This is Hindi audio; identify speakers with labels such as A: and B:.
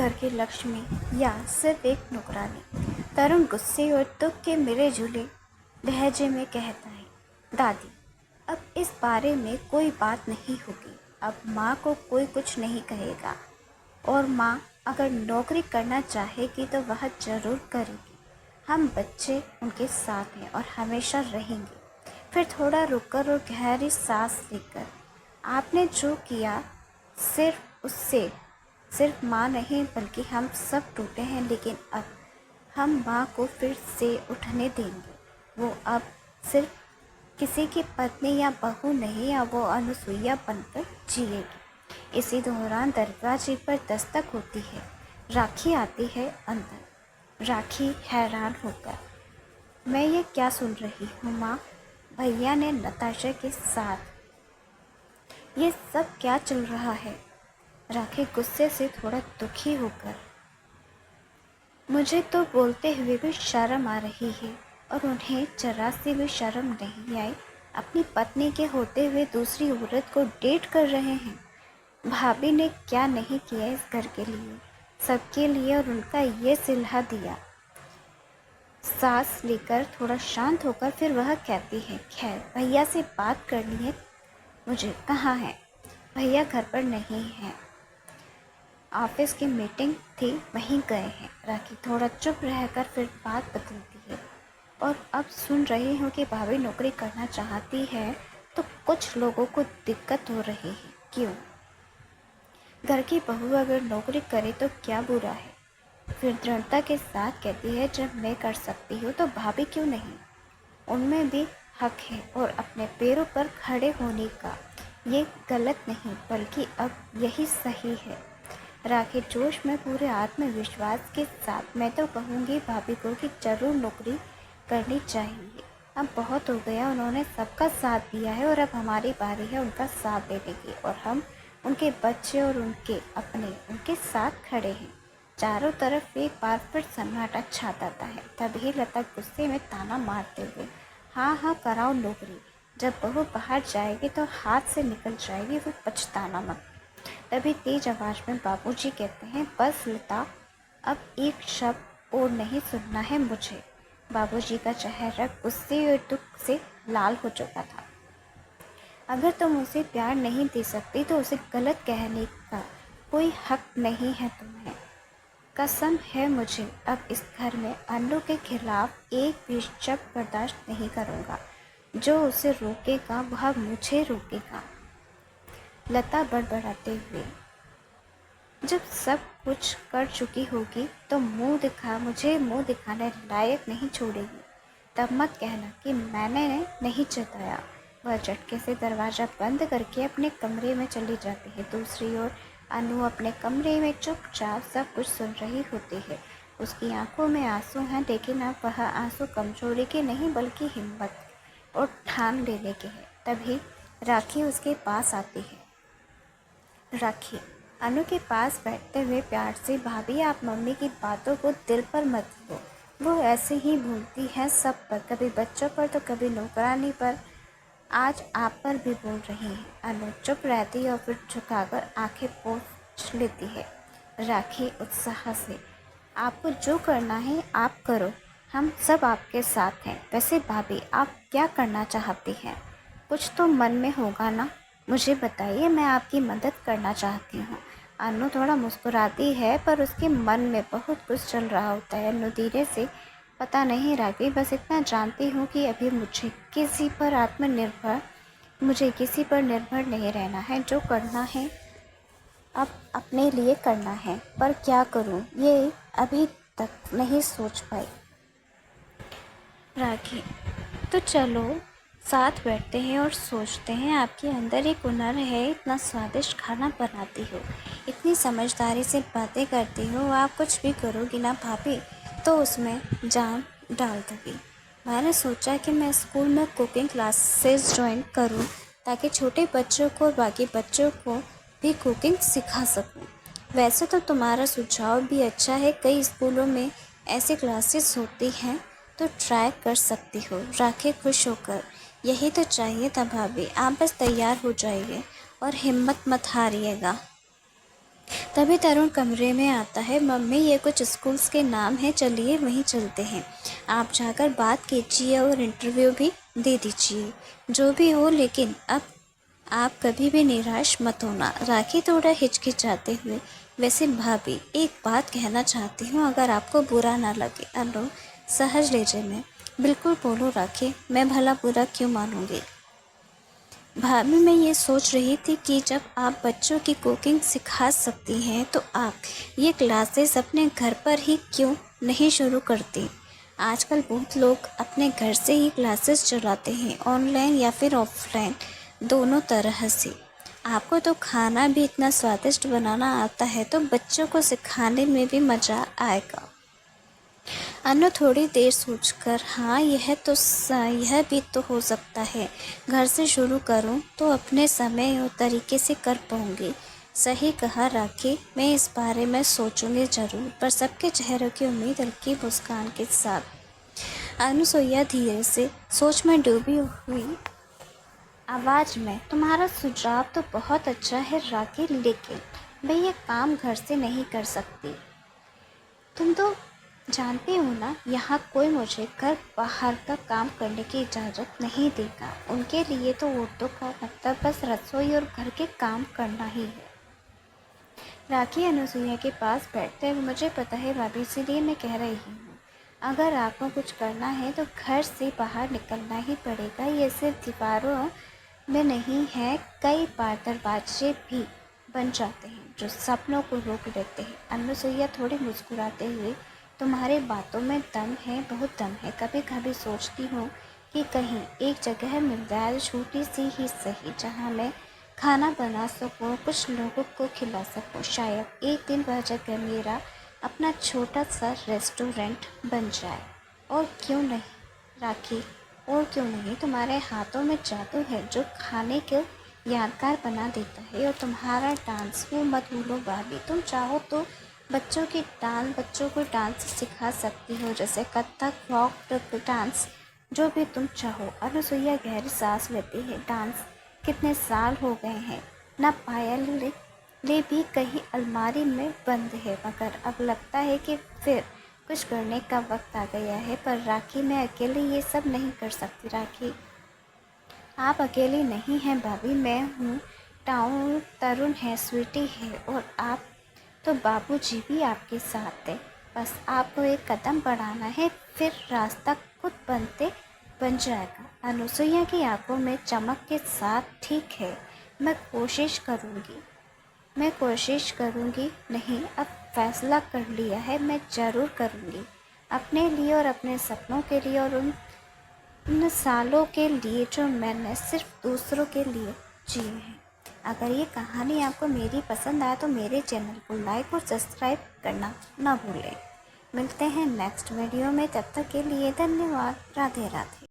A: घर की लक्ष्मी या सिर्फ एक नौकरानी? तरुण गुस्से और दुख के मिले जुले लहजे में कहता है, दादी, अब इस बारे में कोई बात नहीं होगी। अब माँ को कोई कुछ नहीं कहेगा और माँ अगर नौकरी करना चाहेगी तो वह ज़रूर करेगी। हम बच्चे उनके साथ हैं और हमेशा रहेंगे। फिर थोड़ा रुककर और गहरी सांस लेकर, आपने जो किया सिर्फ माँ नहीं बल्कि हम सब टूटे हैं, लेकिन अब हम माँ को फिर से उठने देंगे। वो अब सिर्फ किसी की पत्नी या बहू नहीं, अब वो अनुसुईया बनकर जिएगी। इसी दौरान दरवाजे पर दस्तक होती है। राखी आती है अंदर। राखी हैरान होकर, मैं ये क्या सुन रही हूँ माँ? भैया ने नताशा के साथ, ये सब क्या चल रहा है? राखी गुस्से से थोड़ा दुखी होकर, मुझे तो बोलते हुए भी शर्म आ रही है और उन्हें जरा सी भी शर्म नहीं आई। अपनी पत्नी के होते हुए दूसरी औरत को डेट कर रहे हैं। भाभी ने क्या नहीं किया इस घर के लिए, सबके लिए, और उनका ये सिलहा दिया। सांस लेकर थोड़ा शांत होकर फिर वह कहती है, खैर भैया से बात करनी है मुझे। कहाँ है भैया? घर पर नहीं है, ऑफिस की मीटिंग थी, वहीं गए हैं। राखी थोड़ा चुप रहकर फिर बात बदलती है, और अब सुन रही हूँ कि भाभी नौकरी करना चाहती है तो कुछ लोगों को दिक्कत हो रही है। क्यों? घर की बहू अगर नौकरी करे तो क्या बुरा है? फिर दृढ़ता के साथ कहती है, जब मैं कर सकती हूँ तो भाभी क्यों नहीं? उनमें भी हक है और अपने पैरों पर खड़े होने का। ये गलत नहीं बल्कि अब यही सही है। राखी जोश में पूरे आत्मविश्वास के साथ, मैं तो कहूँगी भाभी को कि जरूर नौकरी करनी चाहिए। अब बहुत हो गया, उन्होंने सबका साथ दिया है और अब हमारी बारी है उनका साथ देने की, और हम उनके बच्चे और उनके अपने उनके साथ खड़े हैं। चारों तरफ एक बार फिर सन्नाटा छा जाता है। तभी लता गुस्से में ताना मारते हुए, हाँ हाँ कराओ नौकरी, जब बहू बाहर जाएगी तो हाथ से निकल जाएगी, वो पछताना मत। तभी तेज आवाज में बाबूजी कहते हैं, बस लता, अब एक शब्द और नहीं सुनना है मुझे। बाबूजी का चेहरा गुस्से और दुख से लाल हो चुका था। अगर तुम उसे प्यार नहीं दे सकती तो उसे गलत कहने का कोई हक नहीं है तुम्हें। कसम है मुझे, अब इस घर में अन्नू के खिलाफ एक भी शब्द बर्दाश्त नहीं करूँगा। जो उसे रोकेगा वह मुझे रोकेगा। लता बड़बड़ाते हुए, जब सब कुछ कर चुकी होगी तो मुझे मुंह दिखाने लायक नहीं छोड़ेगी। तब मत कहना कि मैंने नहीं जताया। वह झटके से दरवाज़ा बंद करके अपने कमरे में चली जाती है। दूसरी ओर अनु अपने कमरे में चुपचाप सब कुछ सुन रही होती है। उसकी आंखों में आंसू हैं, लेकिन अब वह आंसू कमजोरी के नहीं बल्कि हिम्मत और ठान लेने के हैं। तभी राखी उसके पास आती है। राखी अनु के पास बैठते हुए प्यार से, भाभी आप मम्मी की बातों को दिल पर मत लो, वो ऐसे ही भूलती है सब पर, कभी बच्चों पर तो कभी नौकरानी पर, आज आप पर भी बोल रही हैं। अनु चुप रहती है और फिर झुकाकर आंखें पोंछ लेती है। राखी उत्साह से, आपको जो करना है आप करो, हम सब आपके साथ हैं। वैसे भाभी आप क्या करना चाहती हैं? कुछ तो मन में होगा ना, मुझे बताइए, मैं आपकी मदद करना चाहती हूँ। अनु थोड़ा मुस्कुराती है पर उसके मन में बहुत कुछ चल रहा होता है। अनु धीरे से, पता नहीं राखी, बस इतना जानती हूँ कि अभी मुझे किसी पर निर्भर नहीं रहना है। जो करना है अब अपने लिए करना है, पर क्या करूँ ये अभी तक नहीं सोच पाई। राखी, तो चलो साथ बैठते हैं और सोचते हैं। आपके अंदर एक हुनर है, इतना स्वादिष्ट खाना बनाती हो, इतनी समझदारी से बातें करती हो, आप कुछ भी करोगी ना भाभी तो उसमें जान डाल दोगी। मैंने सोचा कि मैं स्कूल में कुकिंग क्लासेस ज्वाइन करूं ताकि छोटे बच्चों को और बाकी बच्चों को भी कुकिंग सिखा सकूं। वैसे तो तुम्हारा सुझाव भी अच्छा है, कई स्कूलों में ऐसी क्लासेस होती हैं तो ट्राई कर सकती हो। राखी खुश होकर, यही तो चाहिए था भाभी, आप बस तैयार हो जाइए और हिम्मत मत हारिएगा। तभी तरुण कमरे में आता है। मम्मी, ये कुछ स्कूल्स के नाम हैं, चलिए वहीं चलते हैं। आप जाकर बात कीजिए और इंटरव्यू भी दे दीजिए। जो भी हो, लेकिन अब आप कभी भी निराश मत होना। राखी थोड़ा हिचकिचाते हुए, वैसे भाभी एक बात कहना चाहती हूँ, अगर आपको बुरा ना लगे। अनु, सहज लीजिए। मैं बिल्कुल बोलो राखी, मैं भला बुरा क्यों मानूंगी। भाभी, मैं ये सोच रही थी कि जब आप बच्चों की कुकिंग सिखा सकती हैं तो आप ये क्लासेस अपने घर पर ही क्यों नहीं शुरू करती। आजकल बहुत लोग अपने घर से ही क्लासेस चलाते हैं, ऑनलाइन या फिर ऑफलाइन, दोनों तरह से। आपको तो खाना भी इतना स्वादिष्ट बनाना आता है, तो बच्चों को सिखाने में भी मज़ा आएगा। अनु थोड़ी देर सोचकर, हाँ, यह भी तो हो सकता है। घर से शुरू करूँ तो अपने समय और तरीके से कर पाऊँगी। सही कहा राखी, मैं इस बारे में सोचूंगी ज़रूर। पर सबके चेहरों की उम्मीद हल्की मुस्कान के साथ। अनुसुईया धीरे से सोच में डूबी हुई आवाज़ में, तुम्हारा सुझाव तो बहुत अच्छा है राखी, लेकिन मैं ये काम घर से नहीं कर सकती। तुम तो जानती हो ना, यहाँ कोई मुझे घर बाहर का काम करने की इजाज़त नहीं देगा। उनके लिए तो औरतों का मतलब बस रसोई और घर के काम करना ही है। राखी अनुसुईया के पास बैठते हुए, मुझे पता है भाभी, इसीलिए मैं कह रही हूँ, अगर आपको कुछ करना है तो घर से बाहर निकलना ही पड़ेगा। ये सिर्फ दीवारों में नहीं है, कई बार दरवाजे भी बन जाते हैं जो सपनों को रोक देते हैं। अनुसुईया थोड़ी मुस्कुराते हुए, तुम्हारे बातों में दम है, बहुत दम है। कभी कभी सोचती हूँ कि कहीं एक जगह मिल जाए, छोटी सी ही सही, जहाँ मैं खाना बना सकूँ, कुछ लोगों को खिला सकूँ। शायद एक दिन वह जगह मेरा अपना छोटा सा रेस्टोरेंट बन जाए। और क्यों नहीं राखी, और क्यों नहीं। तुम्हारे हाथों में जादू है जो खाने को यादगार बना देता है। और तुम्हारा डांस, वो मत भूलो भाभी, तुम चाहो तो बच्चों को डांस सिखा सकती हो, जैसे कथक, फ्लॉक डांस, जो भी तुम चाहो। अनुसुईया गहरी सांस लेती है। डांस कितने साल हो गए हैं ना पायल ले भी कहीं अलमारी में बंद है, मगर अब लगता है कि फिर कुछ करने का वक्त आ गया है। पर राखी, मैं अकेले ये सब नहीं कर सकती। राखी, आप अकेली नहीं हैं भाभी, मैं हूँ, तरुण है, स्वीटी है, और आप तो बाबूजी भी आपके साथ है। बस आपको एक कदम बढ़ाना है, फिर रास्ता खुद बन जाएगा। अनुसुईया की आंखों में चमक के साथ, ठीक है, मैं कोशिश करूँगी। नहीं, अब फैसला कर लिया है, मैं ज़रूर करूँगी। अपने लिए और अपने सपनों के लिए, और उन सालों के लिए जो मैंने सिर्फ दूसरों के लिए जिए हैं। अगर ये कहानी आपको मेरी पसंद आए तो मेरे चैनल को लाइक और सब्सक्राइब करना ना भूलें। मिलते हैं नेक्स्ट वीडियो में, तब तक के लिए धन्यवाद। राधे राधे।